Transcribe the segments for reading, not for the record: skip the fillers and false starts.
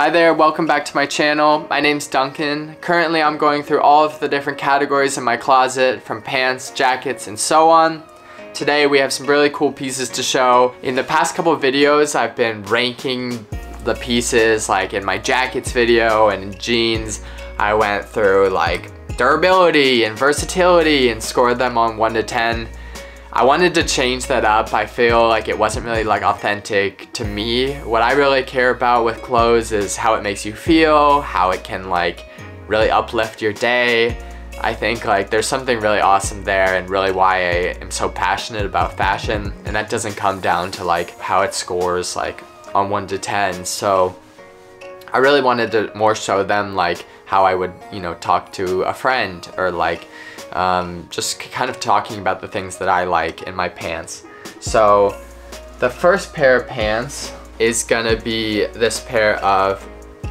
Hi there, welcome back to my channel. My name's Duncan. Currently I'm going through all of the different categories in my closet, from pants, jackets, and so on. Today we have some really cool pieces to show. In the past couple of videos I've been ranking the pieces, like in my jackets video and in jeans. I went through like durability and versatility and scored them on 1 to 10. I wanted to change that up. I feel like it wasn't really like authentic to me. What I really care about with clothes is how it makes you feel, how it can like really uplift your day. I think like there's something really awesome there, and really why I am so passionate about fashion, and that doesn't come down to like how it scores like on 1 to 10. So I really wanted to more show them like how I would, you know, talk to a friend, or like just kind of talking about the things that I like in my pants. So the first pair of pants is gonna be this pair of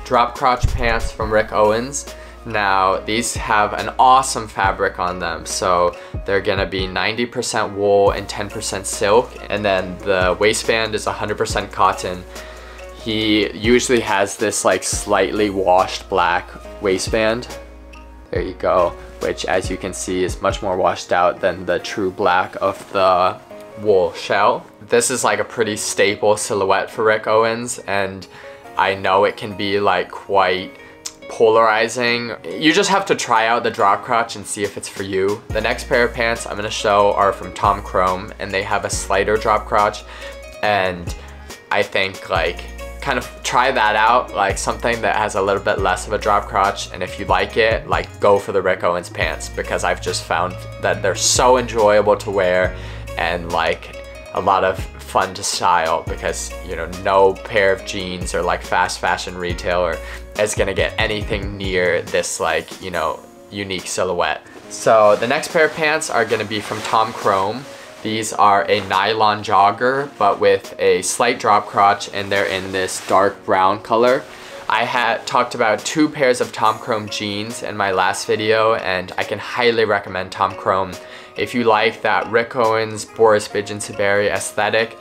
drop crotch pants from Owens. Now these have an awesome fabric on them, so they're gonna be 90% wool and 10% silk, and then the waistband is 100% cotton. He usually has this like slightly washed black waistband. There you go, which as you can see is much more washed out than the true black of the wool shell. This is like a pretty staple silhouette for Owens, and I know it can be like quite polarizing. You just have to try out the drop crotch and see if it's for you. The next pair of pants I'm gonna show are from Krom, and they have a slighter drop crotch, and I think like kind of try that out, like something that has a little bit less of a drop crotch, and if you like it, like go for the Owens pants, because I've just found that they're so enjoyable to wear and like a lot of fun to style, because you know, no pair of jeans or like fast fashion retailer is gonna get anything near this like, you know, unique silhouette. So the next pair of pants are gonna be from Krom. These are a nylon jogger, but with a slight drop crotch, and they're in this dark brown color. I had talked about 2 pairs of Krom jeans in my last video, and I can highly recommend Krom. If you like that Owens, Boris Vigeant-Siberi aesthetic,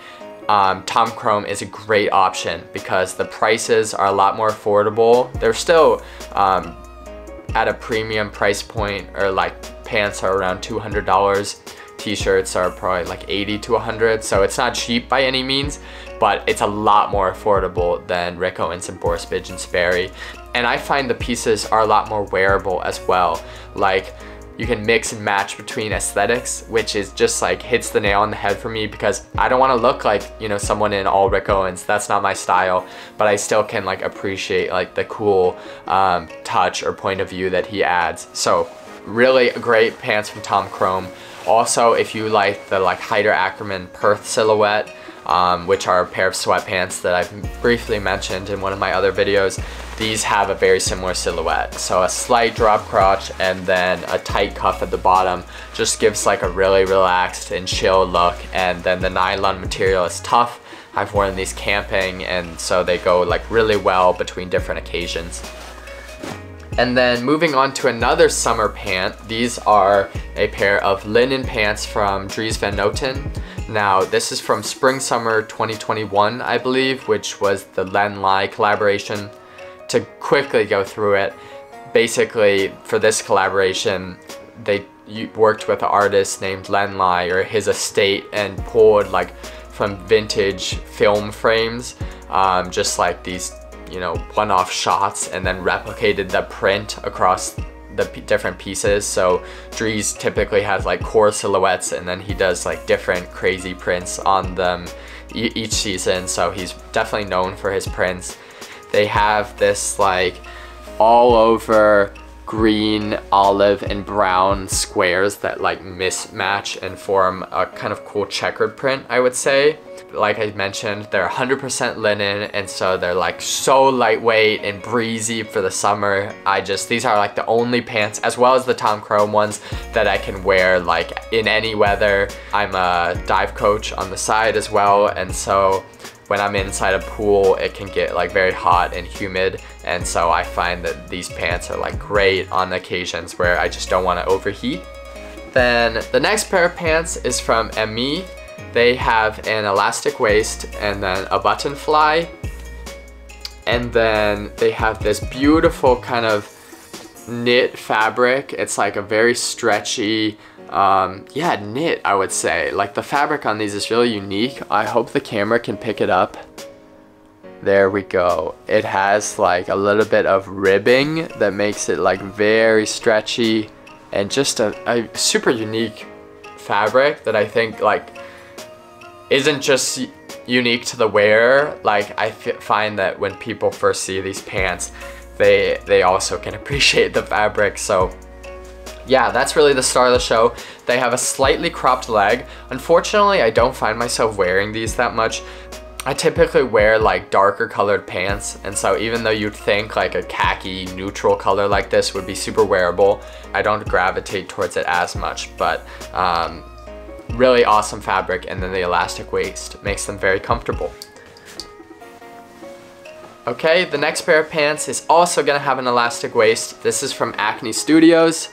Krom is a great option because the prices are a lot more affordable. They're still at a premium price point, or like pants are around $200. T-shirts are probably like 80 to 100, so it's not cheap by any means, but it's a lot more affordable than Owens and Boris Vigeant-Siberi. And I find the pieces are a lot more wearable as well. Like, you can mix and match between aesthetics, which is just like hits the nail on the head for me, because I don't want to look like, you know, someone in all Owens. That's not my style, but I still can like appreciate like the cool touch or point of view that he adds. So really great pants from Krom. Also, if you like the like Heider Ackerman Perth silhouette, which are a pair of sweatpants that I've briefly mentioned in one of my other videos, these have a very similar silhouette. So a slight drop crotch and then a tight cuff at the bottom just gives like a really relaxed and chill look, and then the nylon material is tough. I've worn these camping, and so they go like really well between different occasions. And then moving on to another summer pant, these are a pair of linen pants from Dries van Noten. Now this is from Spring Summer 2021, I believe, which was the Len Lai collaboration. To quickly go through it, basically for this collaboration, they worked with an artist named Len Lai, or his estate, and pulled like from vintage film frames, just like these, you know, one-off shots, and then replicated the print across the different pieces. So Dries typically has like core silhouettes, and then he does like different crazy prints on them each season, so he's definitely known for his prints. They have this like all over green, olive, and brown squares that like mismatch and form a kind of cool checkered print, I would say. Like I mentioned, they're 100% linen, and so they're like so lightweight and breezy for the summer. These are like the only pants, as well as the Krom ones, that I can wear like in any weather. I'm a dive coach on the side as well, and so when I'm inside a pool, it can get like very hot and humid, and so I find that these pants are like great on occasions where I just don't want to overheat. Then the next pair of pants is from Emi. They have an elastic waist and then a button fly. And then they have this beautiful kind of knit fabric. It's like a very stretchy, yeah, knit, I would say. Like the fabric on these is really unique. I hope the camera can pick it up. There we go. It has like a little bit of ribbing that makes it like very stretchy, and just a super unique fabric that I think like isn't just unique to the wearer. Like I find that when people first see these pants, they also can appreciate the fabric. So yeah, that's really the star of the show. They have a slightly cropped leg. Unfortunately, I don't find myself wearing these that much. I typically wear like darker colored pants, and so even though you'd think like a khaki neutral color like this would be super wearable, I don't gravitate towards it as much. But really awesome fabric, and then the elastic waist makes them very comfortable. Okay, the next pair of pants is also gonna have an elastic waist. This is from Acne Studios.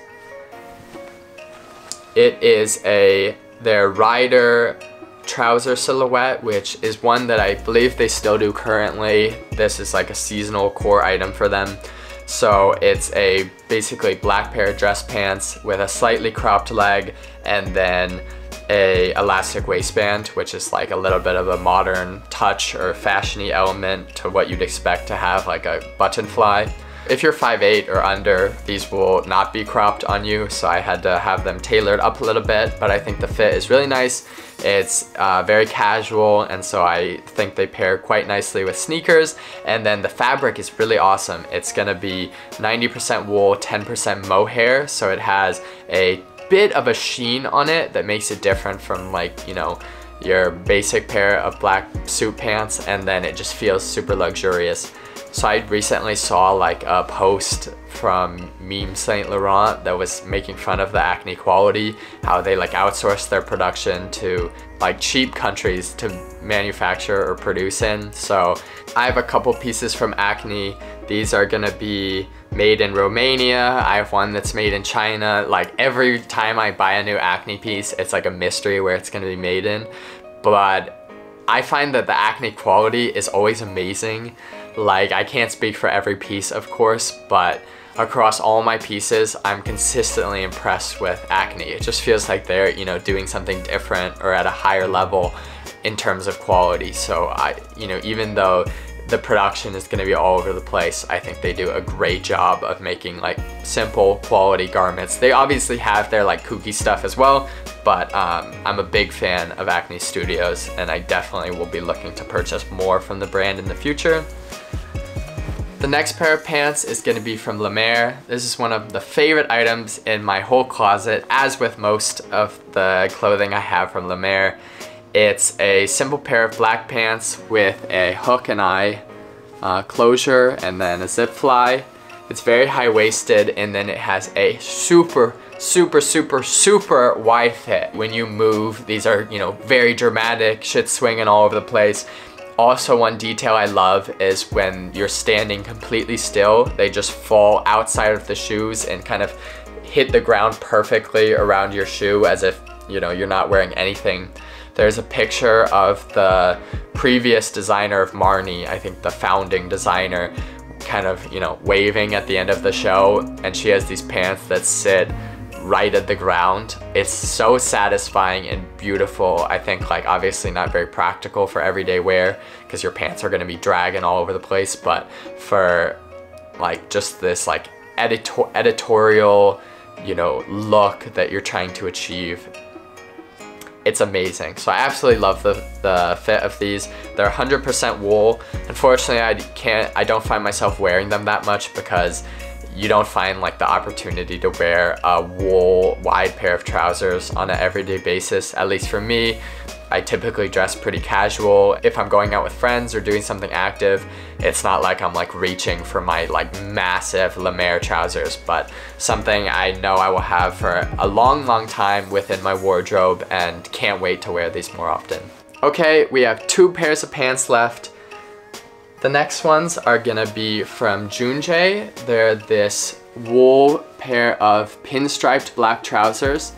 It is their rider trouser silhouette, which is one that I believe they still do currently. This is like a seasonal core item for them. So it's a basically black pair of dress pants with a slightly cropped leg, and then a elastic waistband, which is like a little bit of a modern touch or fashiony element to what you'd expect to have like a button fly. If you're 5'8" or under, these will not be cropped on you, so I had to have them tailored up a little bit, but I think the fit is really nice. It's very casual, and so I think they pair quite nicely with sneakers. And then the fabric is really awesome. It's gonna be 90% wool, 10% mohair, so it has a bit of a sheen on it that makes it different from like, you know, your basic pair of black suit pants, and then it just feels super luxurious. So I recently saw like a post from Meme Saint Laurent that was making fun of the Acne quality, how they like outsource their production to like cheap countries to manufacture or produce in. So I have a couple pieces from Acne. These are gonna be made in Romania. I have one that's made in China. Like every time I buy a new Acne piece, it's like a mystery where it's gonna be made in. But I find that the Acne quality is always amazing. Like I can't speak for every piece, of course, but across all my pieces, I'm consistently impressed with Acne. It just feels like they're, you know, doing something different or at a higher level in terms of quality. So you know, even though the production is gonna be all over the place, I think they do a great job of making like simple quality garments. They obviously have their like kooky stuff as well, but I'm a big fan of Acne Studios, and I definitely will be looking to purchase more from the brand in the future. The next pair of pants is going to be from Lemaire. This is one of the favorite items in my whole closet, as with most of the clothing I have from Lemaire. It's a simple pair of black pants with a hook and eye closure, and then a zip fly. It's very high-waisted, and then it has a super wide fit. When you move, these are, you know, very dramatic, shit swinging all over the place. Also, one detail I love is when you're standing completely still, they just fall outside of the shoes and kind of hit the ground perfectly around your shoe, as if, you know, you're not wearing anything. There's a picture of the previous designer of Marni, I think the founding designer, kind of, you know, waving at the end of the show, and she has these pants that sit right at the ground. It's so satisfying and beautiful. I think like obviously not very practical for everyday wear because your pants are going to be dragging all over the place, but for like just this like editorial, you know, look that you're trying to achieve, it's amazing. So I absolutely love the fit of these. They're 100% wool. Unfortunately, I don't find myself wearing them that much because you don't find like the opportunity to wear a wool wide pair of trousers on an everyday basis. At least for me, I typically dress pretty casual. If I'm going out with friends or doing something active, it's not like I'm like reaching for my like massive Lemaire trousers, but something I know I will have for a long time within my wardrobe, and can't wait to wear these more often. Okay, we have 2 pairs of pants left. The next ones are gonna be from Juun.J. They're this wool pair of pinstriped black trousers.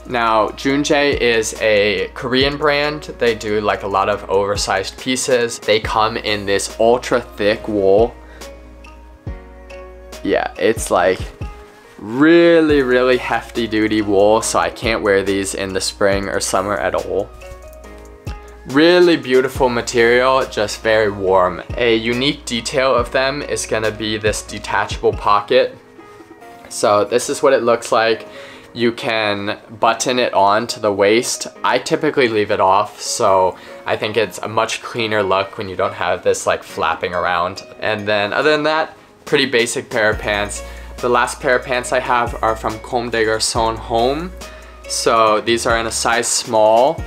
Now, Juun.J is a Korean brand. They do like a lot of oversized pieces. They come in this ultra thick wool. Yeah, it's like really hefty duty wool, so I can't wear these in the spring or summer at all. Really beautiful material, just very warm. A unique detail of them is gonna be this detachable pocket. So this is what it looks like. You can button it on to the waist. I typically leave it off, so I think it's a much cleaner look when you don't have this like flapping around. And then other than that, pretty basic pair of pants. The last pair of pants I have are from Comme des Garcons Homme. So these are in a size small.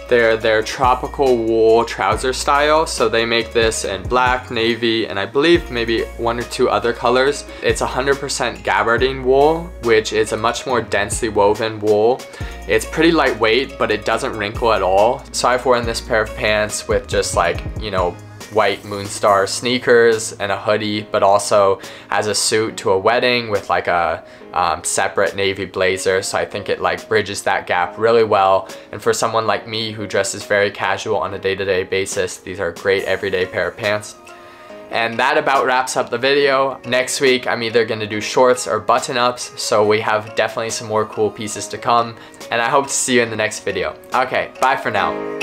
They're tropical wool trouser style, so they make this in black, navy, and I believe maybe 1 or 2 other colors. It's 100% gabardine wool, which is a much more densely woven wool. It's pretty lightweight, but it doesn't wrinkle at all. So I've worn this pair of pants with just like, you know, white Moonstar sneakers and a hoodie, but also as a suit to a wedding with like a separate navy blazer. So I think it like bridges that gap really well. And for someone like me who dresses very casual on a day-to-day basis, these are a great everyday pair of pants. And that about wraps up the video. Next week, I'm either gonna do shorts or button-ups, so we have definitely some more cool pieces to come. And I hope to see you in the next video. Okay, bye for now.